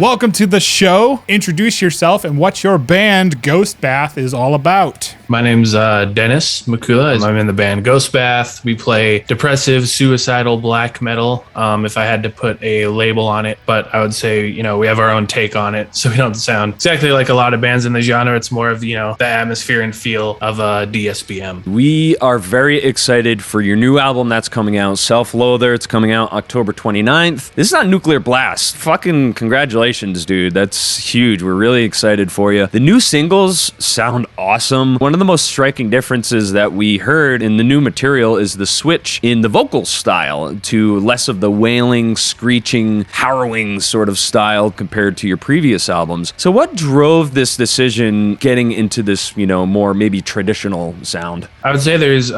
Welcome to the show. Introduce yourself and what your band Ghost Bath is all about. My name's Dennis Mikula. I'm in the band Ghost Bath. We play depressive, suicidal black metal, if I had to put a label on it. But I would say, we have our own take on it. So we don't sound exactly like a lot of bands in the genre. It's more of, the atmosphere and feel of DSBM. We are very excited for your new album that's coming out, Self Loather. It's coming out October 29th. This is not Nuclear Blast. Fucking congratulations, dude. That's huge. We're really excited for you. The new singles sound awesome. One of the most striking differences that we heard in the new material is the switch in the vocal style to less of the wailing, screeching, harrowing sort of style compared to your previous albums. So what drove this decision getting into this, more maybe traditional sound? I would say there's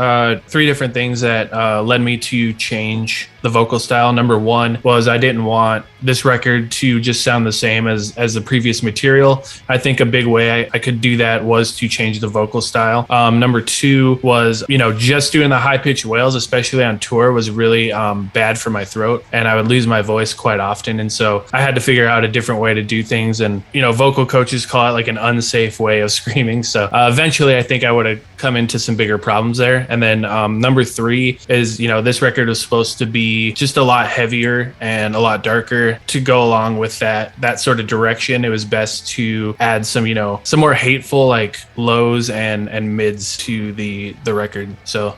three different things that led me to change the vocal style. Number one was I didn't want this record to just sound the same as the previous material. I think a big way I could do that was to change the vocal style. Number two was, just doing the high-pitched wails, especially on tour, was really bad for my throat, and I would lose my voice quite often. And so I had to figure out a different way to do things. And, vocal coaches call it like an unsafe way of screaming. So eventually I think I would have come into some bigger problems there. And then number three is, this record was supposed to be just a lot heavier and a lot darker. To go along with that sort of direction, it was best to add some, some more hateful like lows and mids to the record. So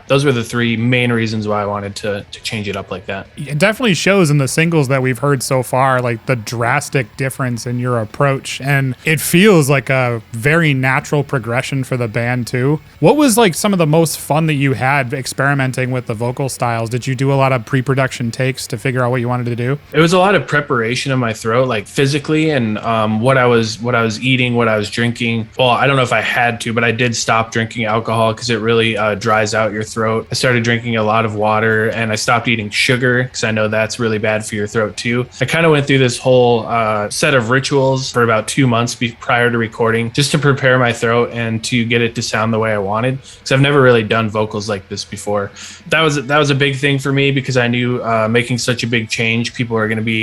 those were the three main reasons why I wanted to change it up like that. It definitely shows in the singles that we've heard so far, like the drastic difference in your approach. And it feels like a very natural progression for the band too. What was like some of the most fun that you had experimenting with the vocal styles? Did you do a lot of pre-production takes to figure out what you wanted to do? It was a lot of preparation of my throat, like physically, and what I was eating, what I was drinking. Well, I don't know if I had to, but I did stop drinking alcohol because it really dries out your throat. I started drinking a lot of water, and I stopped eating sugar because I know that's really bad for your throat too. I kind of went through this whole set of rituals for about 2 months prior to recording, just to prepare my throat and to get it to sound the way I wanted, because I've never really done vocals like this before. That was a big thing for me because I knew making such a big change, people are going to be,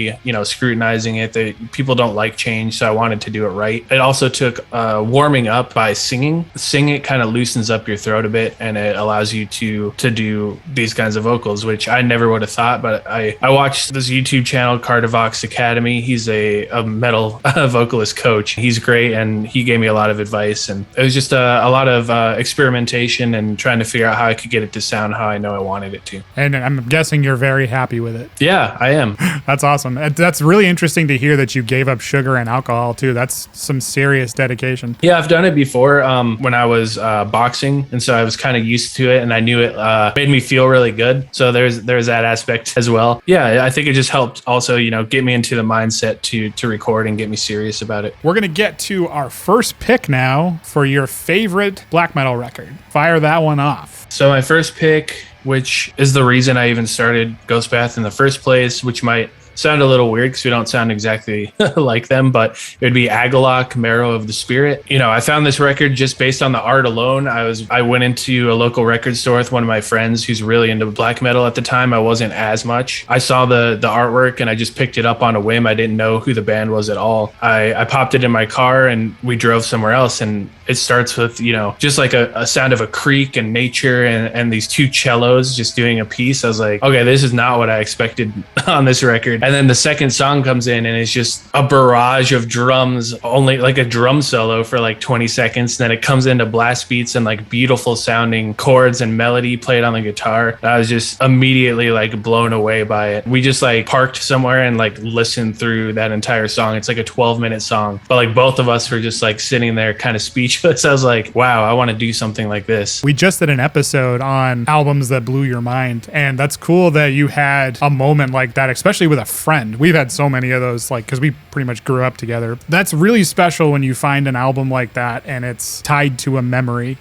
scrutinizing it. People don't like change, so I wanted to do it right. It also took warming up by singing. Singing kind of loosens up your throat a bit, and it allows you to do these kinds of vocals, which I never would have thought. But I watched this YouTube channel, Cardivox Academy. He's a metal vocalist coach. He's great, and he gave me a lot of advice. And it was just a lot of experimentation and trying to figure out how I could get it to sound how I know I wanted it to. And I'm guessing you're very happy with it. Yeah, I am. That's awesome. That's really interesting to hear that you gave up sugar and alcohol too. That's some serious dedication. Yeah, I've done it before when I was boxing, and so I was kind of used to it, and I knew it made me feel really good. So there's that aspect as well. Yeah, I think it just helped also, get me into the mindset to record and get me serious about it. We're gonna get to our first pick now for your favorite black metal record. Fire that one off. So my first pick, which is the reason I even started Ghost Bath in the first place, which might sound a little weird because we don't sound exactly like them, but it would be Agalloch, Marrow of the Spirit. I found this record just based on the art alone. I went into a local record store with one of my friends who's really into black metal at the time. I wasn't as much. I saw the artwork and I just picked it up on a whim. I didn't know who the band was at all. I popped it in my car and we drove somewhere else, and it starts with, just like a sound of a creek and nature and these two cellos just doing a piece. I was like, okay, this is not what I expected on this record. And then the second song comes in and it's just a barrage of drums, only like a drum solo for like 20 seconds. And then it comes into blast beats and like beautiful sounding chords and melody played on the guitar. I was just immediately like blown away by it. We just like parked somewhere and like listened through that entire song. It's like a 12-minute song, but like both of us were just like sitting there kind of speechless. I was like, wow, I want to do something like this. We just did an episode on albums that blew your mind, and that's cool that you had a moment like that, especially with a friend. We've had so many of those, like, because we pretty much grew up together. That's really special when you find an album like that and it's tied to a memory,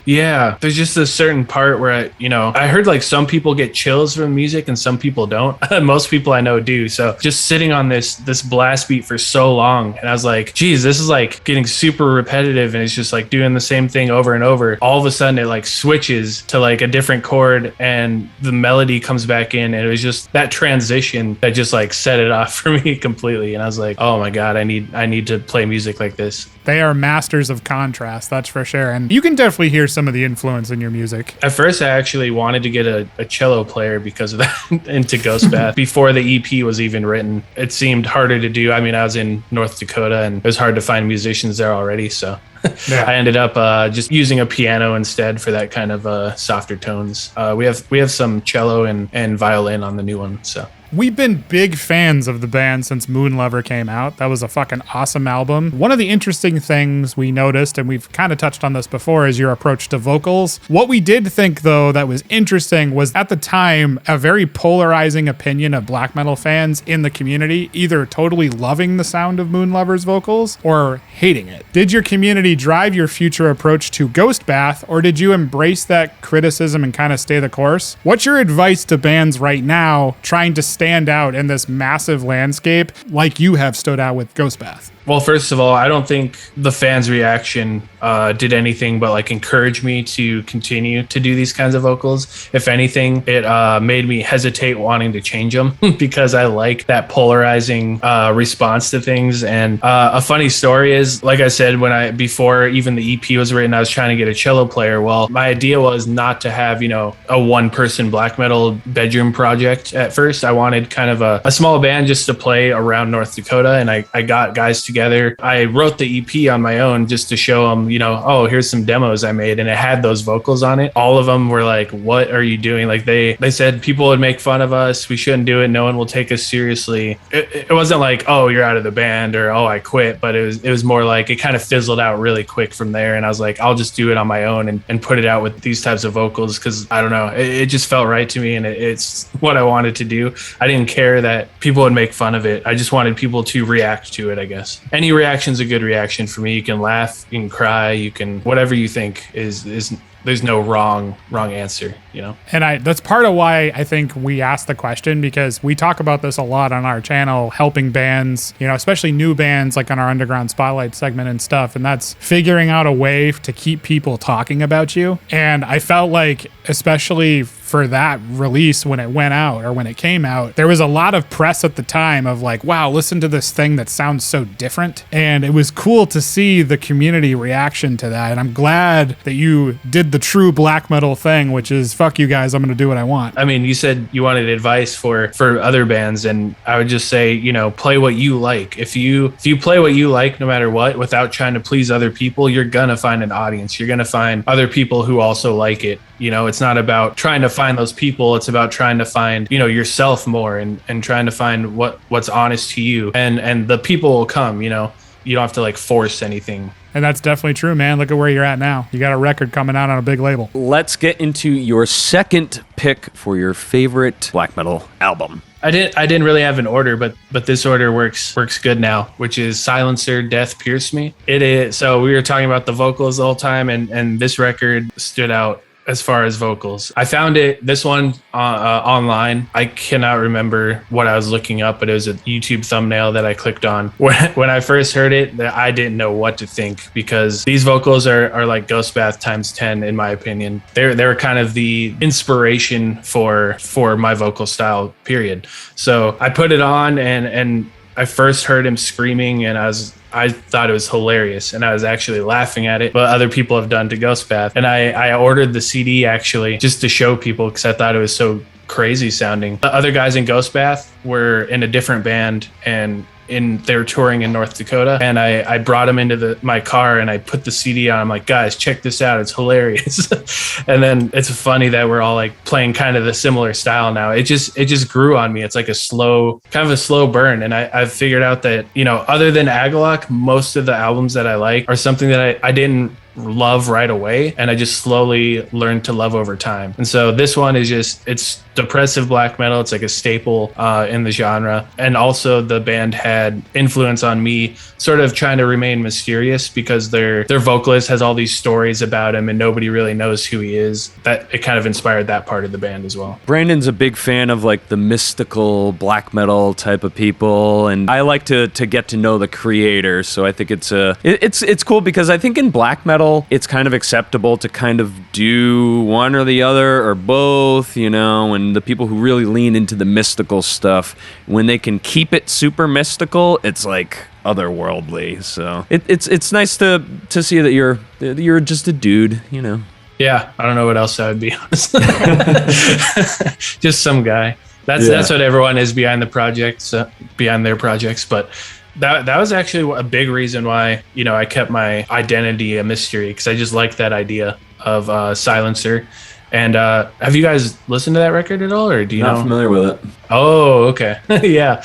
Yeah, there's just a certain part where I heard like some people get chills from music and some people don't. Most people I know do. So just sitting on this blast beat for so long, and I was like, geez, this is like getting super repetitive, and it's just like doing the same thing over and over. All of a sudden it like switches to like a different chord and the melody comes back in, and it was just that transition that just like set it off for me completely. And I was like, oh my God, I need to play music like this. They are masters of contrast, that's for sure. And you can definitely hear some of the influence in your music. At first, I actually wanted to get a cello player because of that into Ghostbath. Before the EP was even written, it seemed harder to do. I mean, I was in North Dakota and it was hard to find musicians there already. So yeah. I ended up just using a piano instead for that kind of softer tones. We have some cello and violin on the new one. So we've been big fans of the band since Moonlover came out. That was a fucking awesome album. One of the interesting things we noticed, and we've kind of touched on this before, is your approach to vocals. What we did think, though, that was interesting was at the time a very polarizing opinion of black metal fans in the community, either totally loving the sound of Moonlover's vocals or hating it. Did your community drive your future approach to Ghostbath, or did you embrace that criticism and kind of stay the course? What's your advice to bands right now trying to stand out in this massive landscape like you have stood out with Ghostbath? Well, first of all, I don't think the fans' reaction did anything but like encourage me to continue to do these kinds of vocals. If anything, it made me hesitate wanting to change them because I like that polarizing response to things. And a funny story is, like I said, before even the EP was written, I was trying to get a cello player. Well, my idea was not to have, a one-person black metal bedroom project at first. I wanted kind of a small band just to play around North Dakota, and I got guys together. I wrote the EP on my own just to show them, oh, here's some demos I made, and it had those vocals on it. All of them were like, what are you doing? Like they said people would make fun of us. We shouldn't do it. No one will take us seriously. It wasn't like, oh, you're out of the band or, oh, I quit. But it was more like it kind of fizzled out really quick from there. And I was like, I'll just do it on my own and put it out with these types of vocals because I don't know. It just felt right to me, and it's what I wanted to do. I didn't care that people would make fun of it. I just wanted people to react to it, I guess. Any reaction's a good reaction for me. You can laugh, you can cry, you can whatever you think is there's no wrong answer, And that's part of why I think we asked the question, because we talk about this a lot on our channel, helping bands, especially new bands, like on our Underground Spotlight segment and stuff. And that's figuring out a way to keep people talking about you. And I felt like, especially for that release when it went out or when it came out, there was a lot of press at the time of like, wow, listen to this thing that sounds so different. And it was cool to see the community reaction to that. And I'm glad that you did the true black metal thing, which is fuck you guys, I'm going to do what I want. I mean, you said you wanted advice for other bands, and I would just say, play what you like. If you play what you like, no matter what, without trying to please other people, you're going to find an audience. You're going to find other people who also like it. It's not about trying to find those people. It's about trying to find, yourself more and trying to find what's honest to you. And the people will come, you don't have to like force anything. And that's definitely true, man. Look at where you're at now. You got a record coming out on a big label. Let's get into your second pick for your favorite black metal album. I didn't really have an order, but this order works good now, which is Silencer, Death Pierce Me. It is. So we were talking about the vocals the whole time, and this record stood out as far as vocals. I found this one online. I cannot remember what I was looking up, but it was a YouTube thumbnail that I clicked on. When I first heard it, I didn't know what to think, because these vocals are like Ghostbath times 10 in my opinion. They're kind of the inspiration for my vocal style, period. So I put it on and I first heard him screaming, and I thought it was hilarious, and I was actually laughing at it, but other people have done to Ghostbath. And I ordered the CD actually just to show people, because I thought it was so crazy sounding. The other guys in Ghostbath were in a different band, and they were touring in North Dakota, and I brought them into my car and I put the CD on. I'm like, guys, check this out, it's hilarious. And then it's funny that we're all like playing kind of the similar style now. It just grew on me. It's like kind of a slow burn. And I've figured out that, other than Agalloch, most of the albums that I like are something that I didn't love right away, and I just slowly learned to love over time. And so this one is just, it's depressive black metal. It's like a staple in the genre. And also the band had influence on me sort of trying to remain mysterious, because their vocalist has all these stories about him and nobody really knows who he is. That it kind of inspired that part of the band as well. Brandon's a big fan of like the mystical black metal type of people, and I like to get to know the creator. So I think it's cool, because I think in black metal it's kind of acceptable to kind of do one or the other or both, you know. And the people who really lean into the mystical stuff, when they can keep it super mystical, it's like otherworldly. So it's nice to see that you're just a dude, you know. Yeah, I don't know what else I would be, honest. Just some guy. That's what everyone is behind the projects, behind their projects. But that was actually a big reason why, you know, I kept my identity a mystery, because I just liked that idea of Silencer. And have you guys listened to that record at all, or do you know? Not familiar with it. Oh, okay. Yeah,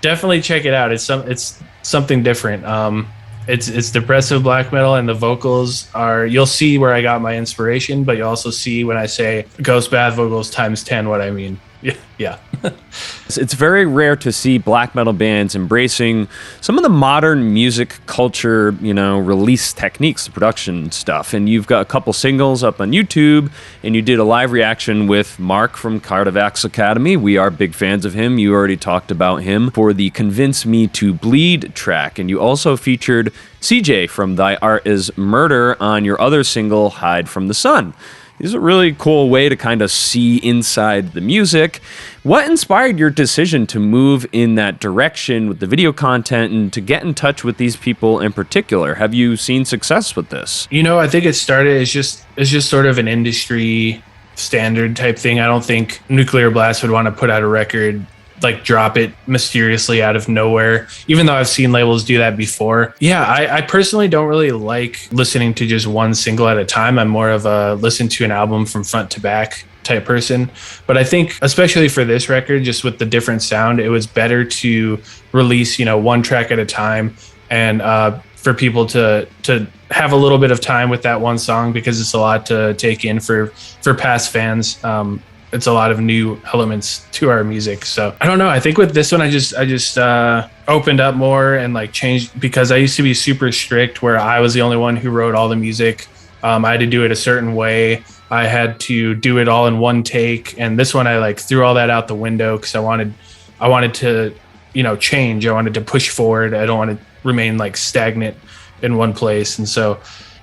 definitely check it out. It's something different. It's depressive black metal, and the vocals are, you'll see where I got my inspiration, but you also see when I say Ghost Bath vocals times 10 what I mean. Yeah. It's very rare to see black metal bands embracing some of the modern music culture, you know, release techniques, the production stuff. And you've got a couple singles up on YouTube, and you did a live reaction with Mark from Cardivax Academy. We are big fans of him. You already talked about him for the Convince Me to Bleed track. And you also featured CJ from Thy Art Is Murder on your other single, Hide from the Sun. This is a really cool way to kind of see inside the music. What inspired your decision to move in that direction with the video content and to get in touch with these people in particular? Have you seen success with this? You know, I think it started as just sort of an industry standard type thing. I don't think Nuclear Blast would want to put out a record, like drop it mysteriously out of nowhere, even though I've seen labels do that before. Yeah, I personally don't really like listening to just one single at a time. I'm more of a listen to an album from front to back type person. But I think especially for this record, just with the different sound, it was better to release, you know, one track at a time, and for people to have a little bit of time with that one song, because it's a lot to take in for past fans. It's a lot of new elements to our music. So I don't know. I think with this one, I just opened up more and like changed, because I used to be super strict where I was the only one who wrote all the music. I had to do it a certain way. I had to do it all in one take. And this one, I like threw all that out the window, because I wanted to, you know, change. I wanted to push forward. I don't want to remain like stagnant in one place. And so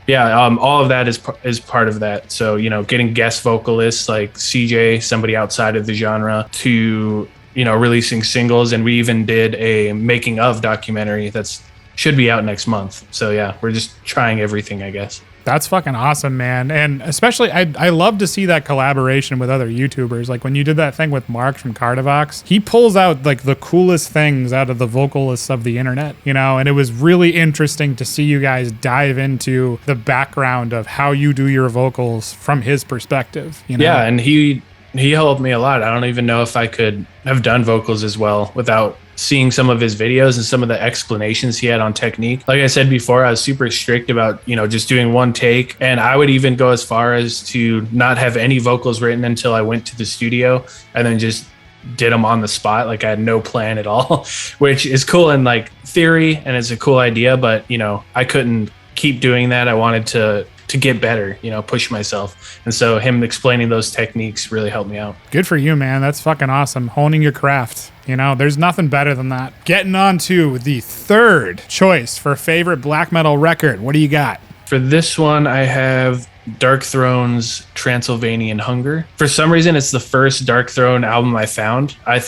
yeah, all of that is part of that. So, you know, getting guest vocalists like CJ, somebody outside of the genre, to, you know, releasing singles. And we even did a making of documentary that's should be out next month. So yeah, we're just trying everything, I guess. That's fucking awesome, man. And especially, I love to see that collaboration with other YouTubers. Like when you did that thing with Mark from Cardivax, he pulls out like the coolest things out of the vocalists of the internet, you know? And it was really interesting to see you guys dive into the background of how you do your vocals from his perspective, you know? Yeah, and he helped me a lot. I don't even know if I could have done vocals as well without seeing some of his videos and some of the explanations he had on technique. Like I said before, I was super strict about, you know, just doing one take. And I would even go as far as to not have any vocals written until I went to the studio, and then just did them on the spot. Like I had no plan at all, which is cool in like theory, and it's a cool idea, but you know, I couldn't keep doing that. I wanted to get better, you know, push myself. And so him explaining those techniques really helped me out. Good for you, man. That's fucking awesome. Honing your craft. You know, there's nothing better than that. Getting on to the third choice for favorite black metal record. What do you got? For this one, I have Darkthrone's Transylvanian Hunger. For some reason, it's the first Darkthrone album I found. I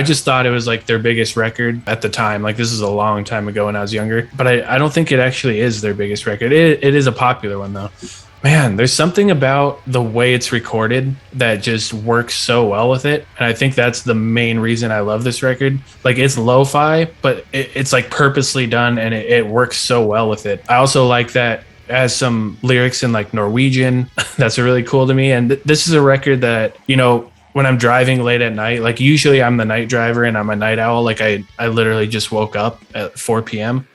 just thought it was like their biggest record at the time. Like this is a long time ago when I was younger, but I don't think it actually is their biggest record. It is a popular one though. Man, there's something about the way it's recorded that just works so well with it. And I think that's the main reason I love this record. Like it's lo-fi, but it's like purposely done, and it works so well with it. I also like that it has some lyrics in like Norwegian. That's really cool to me. And this is a record that, you know, when I'm driving late at night, like usually I'm the night driver and I'm a night owl. Like I literally just woke up at 4 p.m.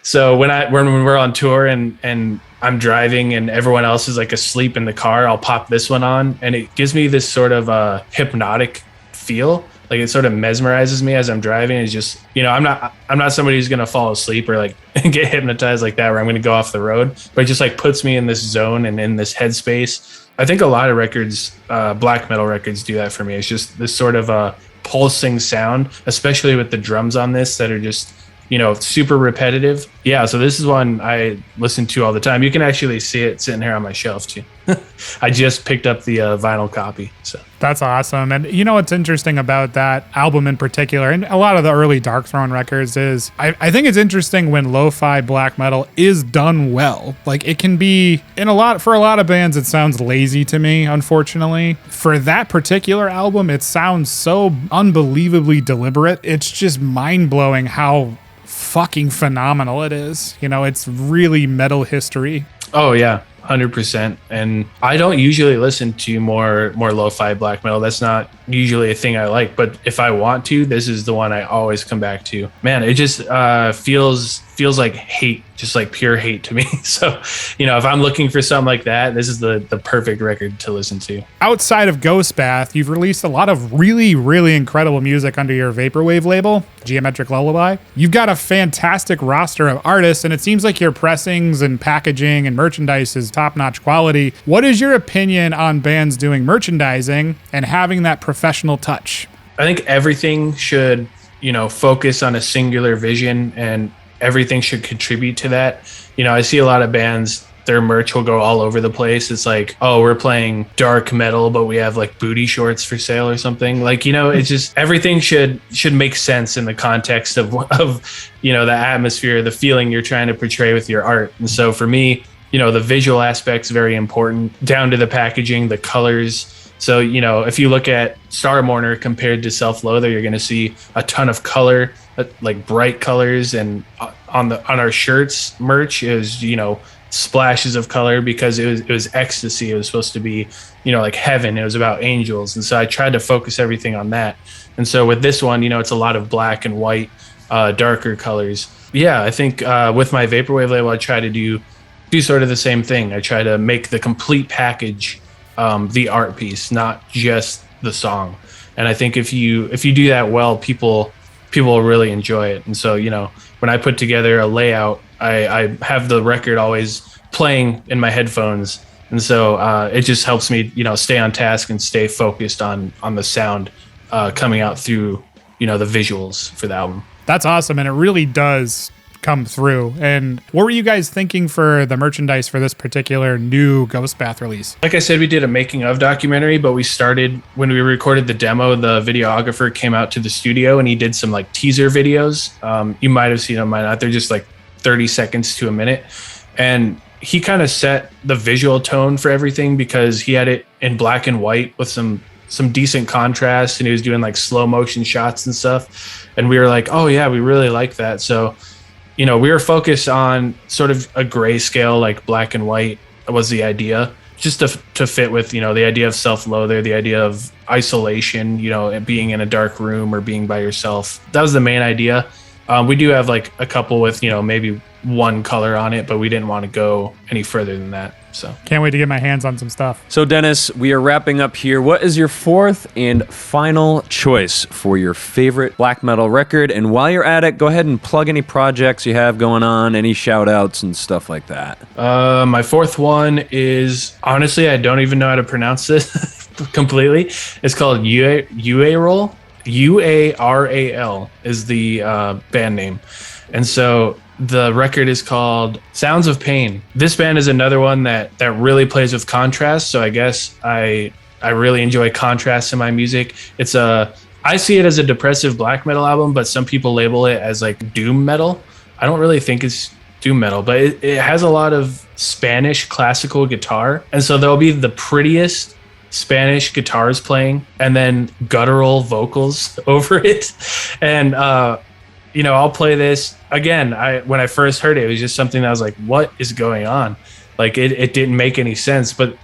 So when we're on tour and I'm driving and everyone else is like asleep in the car, I'll pop this one on, and it gives me this sort of hypnotic feel. Like it sort of mesmerizes me as I'm driving. It's just, I'm not somebody who's gonna fall asleep or like get hypnotized like that, where I'm gonna go off the road. But it just like puts me in this zone and in this headspace. I think a lot of records, black metal records, do that for me. It's just this sort of pulsing sound, especially with the drums on this that are just, super repetitive. Yeah, so this is one I listen to all the time. You can actually see it sitting here on my shelf too. I just picked up the vinyl copy. So that's awesome. And what's interesting about that album in particular, and a lot of the early Darkthrone records, is I think it's interesting when lo-fi black metal is done well. Like it can be for a lot of bands, it sounds lazy to me, unfortunately. For that particular album, it sounds so unbelievably deliberate. It's just mind-blowing how fucking phenomenal it is. It's really metal history. Oh yeah, 100%. And I don't usually listen to more lo-fi black metal. That's not usually a thing I like, but if I want to, this is the one I always come back to. Man, it just feels like hate, just like pure hate to me. So, if I'm looking for something like that, this is the perfect record to listen to. Outside of Ghostbath, you've released a lot of really, really incredible music under your Vaporwave label, Geometric Lullaby. You've got a fantastic roster of artists, and it seems like your pressings and packaging and merchandise is top-notch quality. What is your opinion on bands doing merchandising and having that professional touch? I think everything should, focus on a singular vision, and everything should contribute to that. I see a lot of bands, their merch will go all over the place. It's like, oh, we're playing dark metal, but we have like booty shorts for sale or something. Like, it's just everything should make sense in the context of the atmosphere, the feeling you're trying to portray with your art. And so for me, the visual aspect's very important, down to the packaging, the colors. So, if you look at Star Mourner compared to Self Loather, you're going to see a ton of color, like bright colors. And on our shirts merch is, splashes of color, because it was ecstasy. It was supposed to be, like heaven. It was about angels. And so I tried to focus everything on that. And so with this one, it's a lot of black and white, darker colors. Yeah, I think with my Vaporwave label, I try to do sort of the same thing. I try to make the complete package the art piece, not just the song. And I think if you do that well, people will really enjoy it. And so, when I put together a layout, I have the record always playing in my headphones. And so it just helps me, stay on task and stay focused on the sound coming out through, the visuals for the album. That's awesome. And it really does come through. And what were you guys thinking for the merchandise for this particular new Ghostbath release? Like I said, we did a making of documentary, but we started when we recorded the demo. The videographer came out to the studio and he did some like teaser videos. You might have seen them, might not. They're just like 30 seconds to a minute. And he kind of set the visual tone for everything, because he had it in black and white with some decent contrast, and he was doing like slow motion shots and stuff. And we were like, oh yeah, we really like that. So we were focused on sort of a grayscale, like black and white was the idea, just to fit with, the idea of self-loather, the idea of isolation, being in a dark room or being by yourself. That was the main idea. We do have like a couple with, maybe one color on it, but we didn't want to go any further than that. So can't wait to get my hands on some stuff. So Dennis, we are wrapping up here. What is your fourth and final choice for your favorite black metal record? And while you're at it, go ahead and plug any projects you have going on, any shout outs and stuff like that. My fourth one is, honestly, I don't even know how to pronounce this completely. It's called Uaral. Uaral is the band name. And so the record is called Sounds of Pain. This band is another one that really plays with contrast. So I guess I really enjoy contrast in my music. I see it as a depressive black metal album, but some people label it as like doom metal. I don't really think it's doom metal, but it has a lot of Spanish classical guitar. And so there'll be the prettiest Spanish guitars playing and then guttural vocals over it. And, I'll play this again. When I first heard it, it was just something that I was like, what is going on? Like it didn't make any sense, but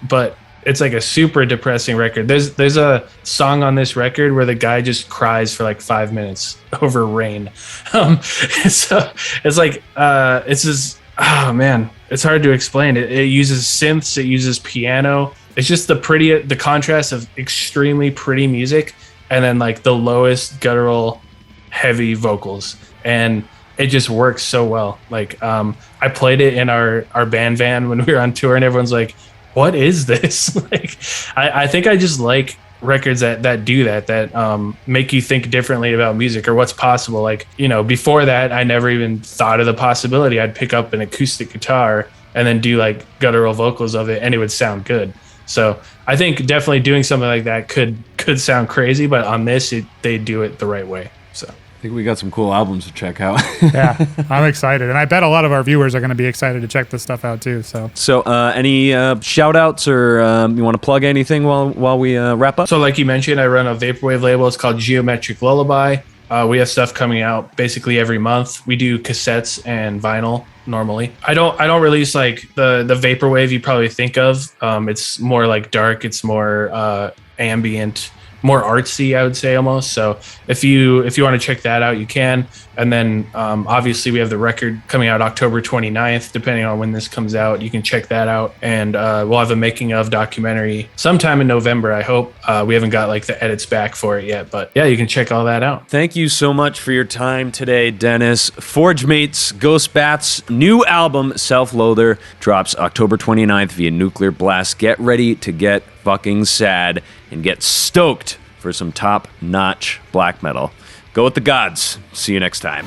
it's like a super depressing record. There's a song on this record where the guy just cries for like 5 minutes over rain. So it's like it's just, oh man, it's hard to explain. It uses synths, it uses piano. It's just the contrast of extremely pretty music and then like the lowest guttural heavy vocals, and it just works so well. Like I played it in our band van when we were on tour, and everyone's like, what is this? Like I think I just like records that do that make you think differently about music or what's possible. Like, you know, before that I never even thought of the possibility I'd pick up an acoustic guitar and then do like guttural vocals of it and it would sound good. So I think definitely doing something like that could sound crazy, but on this they do it the right way. So I think we got some cool albums to check out. Yeah, I'm excited. And I bet a lot of our viewers are going to be excited to check this stuff out too. So any shout outs or you want to plug anything while we wrap up? So like you mentioned, I run a vaporwave label. It's called Geometric Lullaby. We have stuff coming out basically every month. We do cassettes and vinyl normally. I don't release like the vaporwave you probably think of. It's more like dark. It's more ambient, more artsy, I would say almost. So if you want to check that out, you can. And then obviously we have the record coming out October 29th, depending on when this comes out. You can check that out. And we'll have a making of documentary sometime in November, I hope. We haven't got like the edits back for it yet, but yeah, you can check all that out. Thank you so much for your time today, Dennis. Forgemates Ghost Bath's new album, Self Loather, drops October 29th via Nuclear Blast. Get ready to get fucking sad and get stoked for some top-notch black metal. Go with the gods. See you next time.